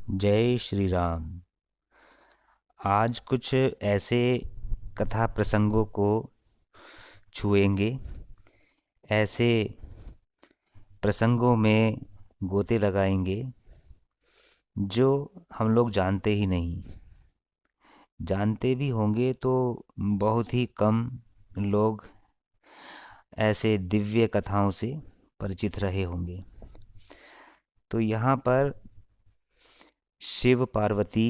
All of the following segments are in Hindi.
जय श्री राम। आज कुछ ऐसे कथा प्रसंगों को छुएंगे, ऐसे प्रसंगों में गोते लगाएंगे जो हम लोग जानते ही नहीं। जानते भी होंगे तो बहुत ही कम लोग ऐसे दिव्य कथाओं से परिचित रहे होंगे। तो यहाँ पर शिव पार्वती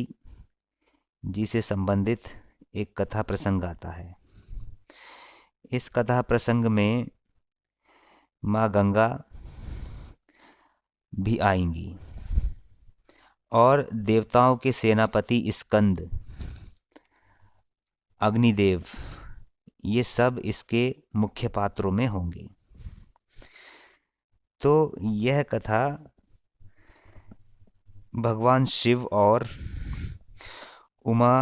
जी से संबंधित एक कथा प्रसंग आता है। इस कथा प्रसंग में माँ गंगा भी आएंगी और देवताओं के सेनापति स्कंद, अग्निदेव, ये सब इसके मुख्य पात्रों में होंगे। तो यह कथा भगवान शिव और उमा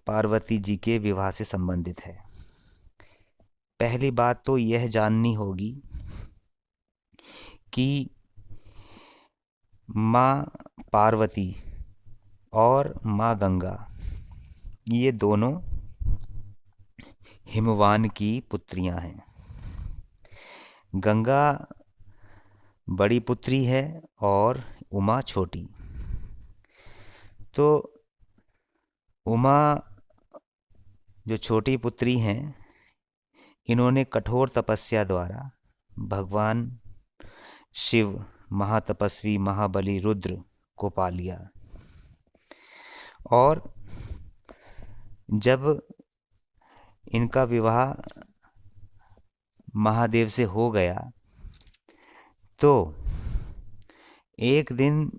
पार्वती जी के विवाह से संबंधित है। पहली बात तो यह जाननी होगी कि माँ पार्वती और माँ गंगा ये दोनों हिमवान की पुत्रियां हैं। गंगा बड़ी पुत्री है और उमा छोटी। तो उमा जो छोटी पुत्री हैं, इन्होंने कठोर तपस्या द्वारा भगवान शिव, महातपस्वी महाबली रुद्र को पा लिया। और जब इनका विवाह महादेव से हो गया तो एक दिन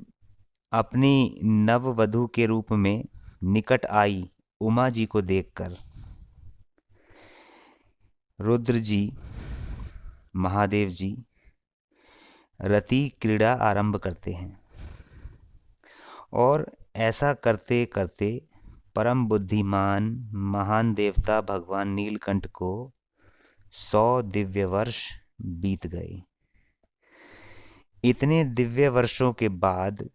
अपनी नववधू के रूप में निकट आई उमा जी को देखकर रुद्र जी, महादेव जी रति क्रीड़ा आरंभ करते हैं। और ऐसा करते करते परम बुद्धिमान महान देवता भगवान नीलकंठ को 100 दिव्य वर्ष बीत गए। इतने दिव्य वर्षों के बाद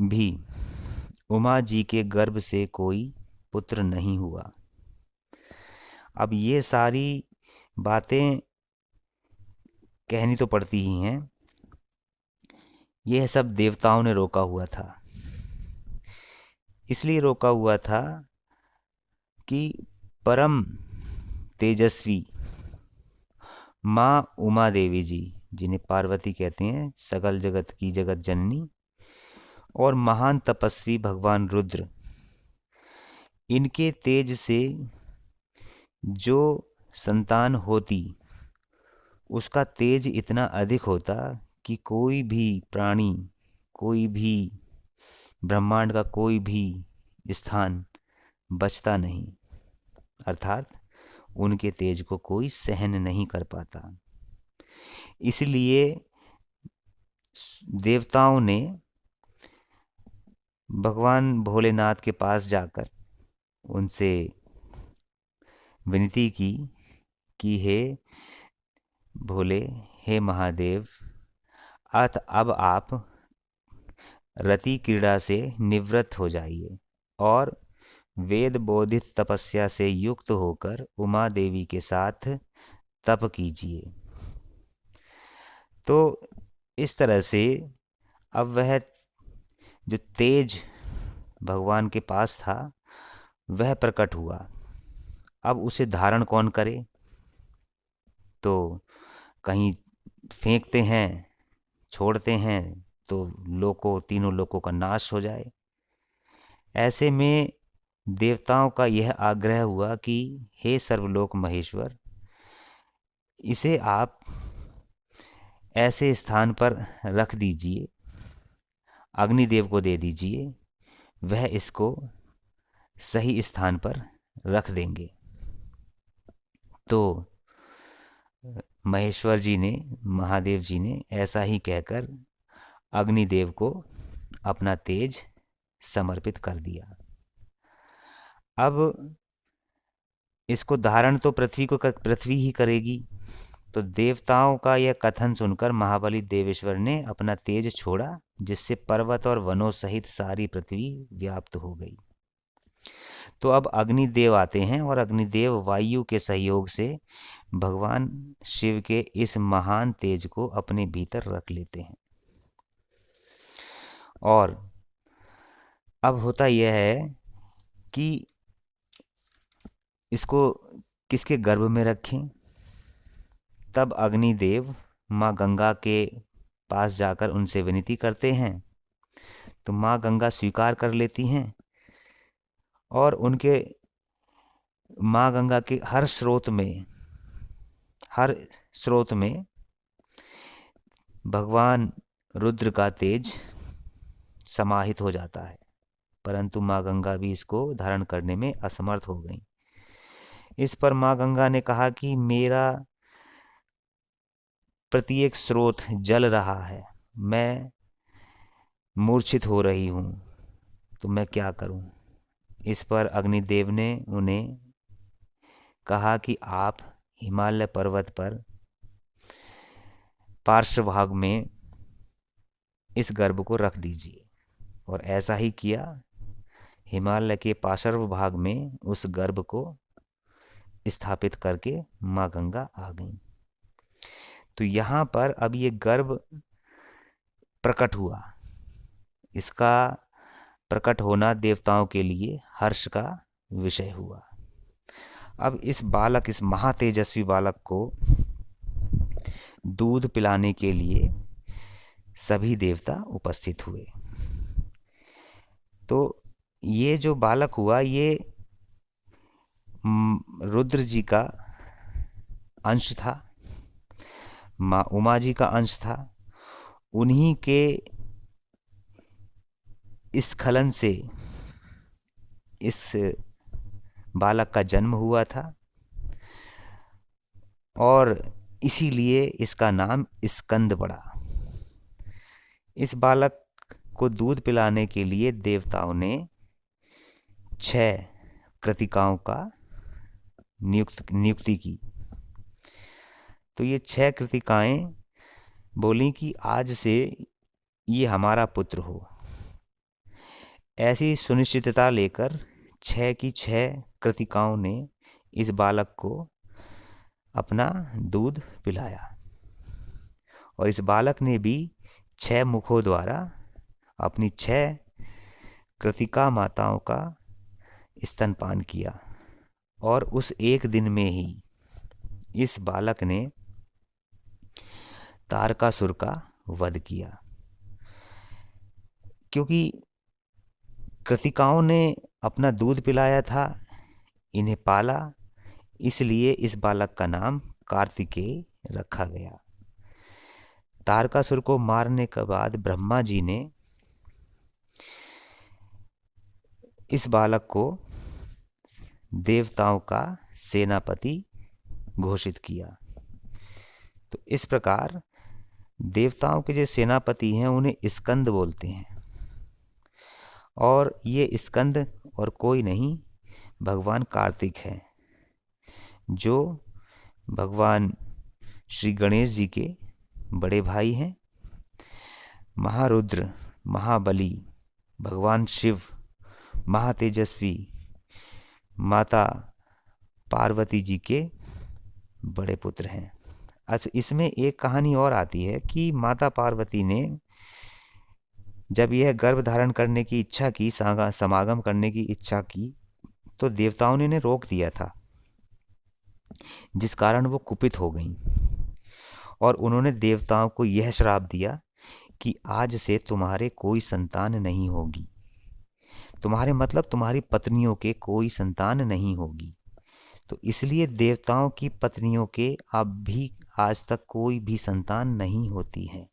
भी उमा जी के गर्भ से कोई पुत्र नहीं हुआ। अब ये सारी बातें कहनी तो पड़ती ही हैं। यह सब देवताओं ने रोका हुआ था। इसलिए रोका हुआ था कि परम तेजस्वी माँ उमा देवी जी, जिन्हें पार्वती कहते हैं, सकल जगत की जगत जननी, और महान तपस्वी भगवान रुद्र, इनके तेज से जो संतान होती उसका तेज इतना अधिक होता कि कोई भी प्राणी, कोई भी ब्रह्मांड का कोई भी स्थान बचता नहीं, अर्थात उनके तेज को कोई सहन नहीं कर पाता। इसलिए देवताओं ने भगवान भोलेनाथ के पास जाकर उनसे विनती की कि हे भोले, हे महादेव, अब आप रति क्रीड़ा से निवृत्त हो जाइए और वेद बोधित तपस्या से युक्त होकर उमा देवी के साथ तप कीजिए। तो इस तरह से अब वह जो तेज भगवान के पास था वह प्रकट हुआ। अब उसे धारण कौन करे? तो कहीं फेंकते हैं, छोड़ते हैं तो तीनों लोकों का नाश हो जाए। ऐसे में देवताओं का यह आग्रह हुआ कि हे सर्वलोक महेश्वर, इसे आप ऐसे स्थान पर रख दीजिए, अग्निदेव को दे दीजिए, वह इसको सही स्थान पर रख देंगे। तो महेश्वर जी ने, महादेव जी ने ऐसा ही कहकर अग्निदेव को अपना तेज समर्पित कर दिया। अब इसको धारण तो पृथ्वी ही करेगी। तो देवताओं का यह कथन सुनकर महाबली देवेश्वर ने अपना तेज छोड़ा जिससे पर्वत और वनों सहित सारी पृथ्वी व्याप्त हो गई। तो अब अग्निदेव आते हैं और अग्निदेव वायु के सहयोग से भगवान शिव के इस महान तेज को अपने भीतर रख लेते हैं। और अब होता यह है कि इसको किसके गर्भ में रखें। तब अग्निदेव माँ गंगा के पास जाकर उनसे विनती करते हैं, तो माँ गंगा स्वीकार कर लेती हैं और उनके माँ गंगा के हर स्रोत में भगवान रुद्र का तेज समाहित हो जाता है, परंतु माँ गंगा भी इसको धारण करने में असमर्थ हो गई। इस पर माँ गंगा ने कहा कि मेरा प्रत्येक स्रोत जल रहा है, मैं मूर्छित हो रही हूँ, तो मैं क्या करूँ। इस पर अग्निदेव ने उन्हें कहा कि आप हिमालय पर्वत पर पार्श्व भाग में इस गर्भ को रख दीजिए। और ऐसा ही किया। हिमालय के पार्श्व भाग में उस गर्भ को स्थापित करके माँ गंगा आ गई। तो यहाँ पर अब ये गर्भ प्रकट हुआ। इसका प्रकट होना देवताओं के लिए हर्ष का विषय हुआ। अब इस महातेजस्वी बालक को दूध पिलाने के लिए सभी देवता उपस्थित हुए। तो ये जो बालक हुआ ये रुद्र जी का अंश था, माँ उमा जी का अंश था। उन्हीं के स्खलन से इस बालक का जन्म हुआ था और इसीलिए इसका नाम स्कंद पड़ा। इस बालक को दूध पिलाने के लिए देवताओं ने 6 कृतिकाओं का नियुक्ति की। तो ये 6 कृतिकाएं बोली कि आज से ये हमारा पुत्र हो। ऐसी सुनिश्चितता लेकर 6 की 6 कृतिकाओं ने इस बालक को अपना दूध पिलाया और इस बालक ने भी 6 मुखों द्वारा अपनी 6 कृतिका माताओं का स्तनपान किया। और उस एक दिन में ही इस बालक ने तारकासुर का वध किया। क्योंकि कृतिकाओं ने अपना दूध पिलाया था, इन्हें पाला, इसलिए इस बालक का नाम कार्तिकेय रखा गया। तारकासुर को मारने के बाद ब्रह्मा जी ने इस बालक को देवताओं का सेनापति घोषित किया। तो इस प्रकार देवताओं के जो सेनापति हैं उन्हें स्कंद बोलते हैं। और ये स्कंद और कोई नहीं, भगवान कार्तिक है, जो भगवान श्री गणेश जी के बड़े भाई हैं। महारुद्र, महाबली, भगवान शिव, महातेजस्वी, माता पार्वती जी के बड़े पुत्र हैं। अच्छा, इसमें एक कहानी और आती है कि माता पार्वती ने जब यह गर्भ धारण करने की इच्छा की, समागम करने की इच्छा की, तो देवताओं ने इन्हें रोक दिया था, जिस कारण वो कुपित हो गईं और उन्होंने देवताओं को यह श्राप दिया कि आज से तुम्हारे कोई संतान नहीं होगी। तुम्हारे मतलब तुम्हारी पत्नियों के कोई संतान नहीं होगी। तो इसलिए देवताओं की पत्नियों के अब भी आज तक कोई भी संतान नहीं होती है।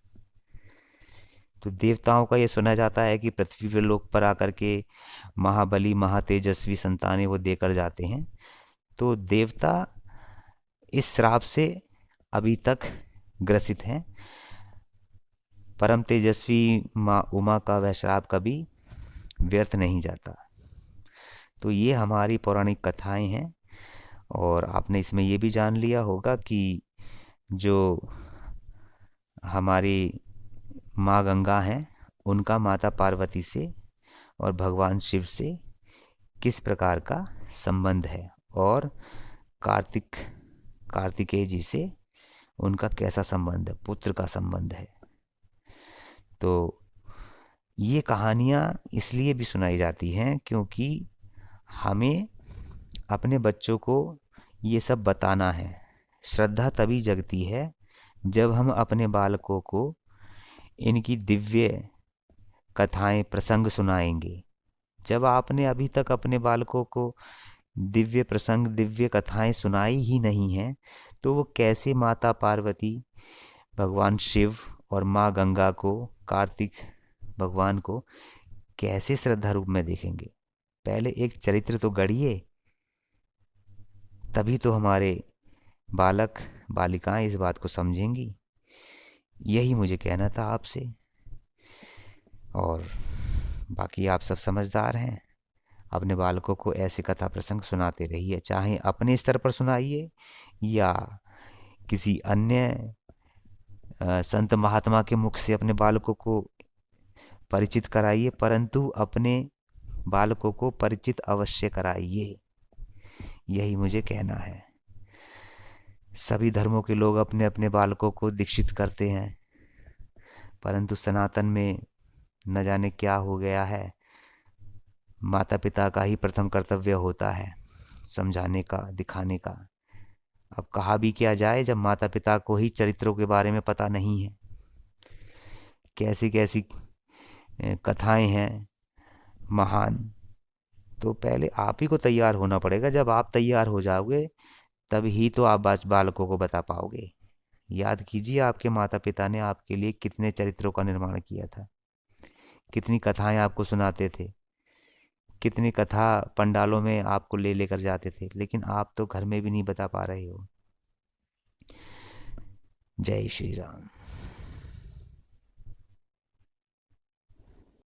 तो देवताओं का ये सुना जाता है कि पृथ्वी पे लोक पर आकर के महाबली, महातेजस्वी संतानें वो देकर जाते हैं। तो देवता इस श्राप से अभी तक ग्रसित हैं। परम तेजस्वी माँ उमा का वह श्राप कभी व्यर्थ नहीं जाता। तो ये हमारी पौराणिक कथाएं हैं। और आपने इसमें ये भी जान लिया होगा कि जो हमारी माँ गंगा हैं उनका माता पार्वती से और भगवान शिव से किस प्रकार का संबंध है, और कार्तिकेय जी से उनका कैसा संबंध है, पुत्र का संबंध है। तो ये कहानियाँ इसलिए भी सुनाई जाती हैं क्योंकि हमें अपने बच्चों को ये सब बताना है। श्रद्धा तभी जगती है जब हम अपने बालकों को इनकी दिव्य कथाएं, प्रसंग सुनाएंगे। जब आपने अभी तक अपने बालकों को दिव्य प्रसंग, दिव्य कथाएं सुनाई ही नहीं हैं, तो वो कैसे माता पार्वती, भगवान शिव और माँ गंगा को, कार्तिक भगवान को कैसे श्रद्धा रूप में देखेंगे। पहले एक चरित्र तो गढ़िए, तभी तो हमारे बालक बालिकाएं इस बात को समझेंगी। यही मुझे कहना था आपसे, और बाकी आप सब समझदार हैं। अपने बालकों को ऐसे कथा प्रसंग सुनाते रहिए, चाहे अपने स्तर पर सुनाइए या किसी अन्य संत महात्मा के मुख से अपने बालकों को परिचित कराइए, परंतु अपने बालकों को परिचित अवश्य कराइए। यही मुझे कहना है। सभी धर्मों के लोग अपने अपने बालकों को दीक्षित करते हैं, परंतु सनातन में न जाने क्या हो गया है। माता पिता का ही प्रथम कर्तव्य होता है समझाने का, दिखाने का। अब कहा भी क्या जाए जब माता पिता को ही चरित्रों के बारे में पता नहीं है। कैसी कैसी कथाएं हैं महान। तो पहले आप ही को तैयार होना पड़ेगा। जब आप तैयार हो जाओगे तब ही तो आप बालकों को बता पाओगे। याद कीजिए, आपके माता पिता ने आपके लिए कितने चरित्रों का निर्माण किया था, कितनी कथाएं आपको सुनाते थे, कितनी कथा पंडालों में आपको ले लेकर जाते थे, लेकिन आप तो घर में भी नहीं बता पा रहे हो। जय श्री राम।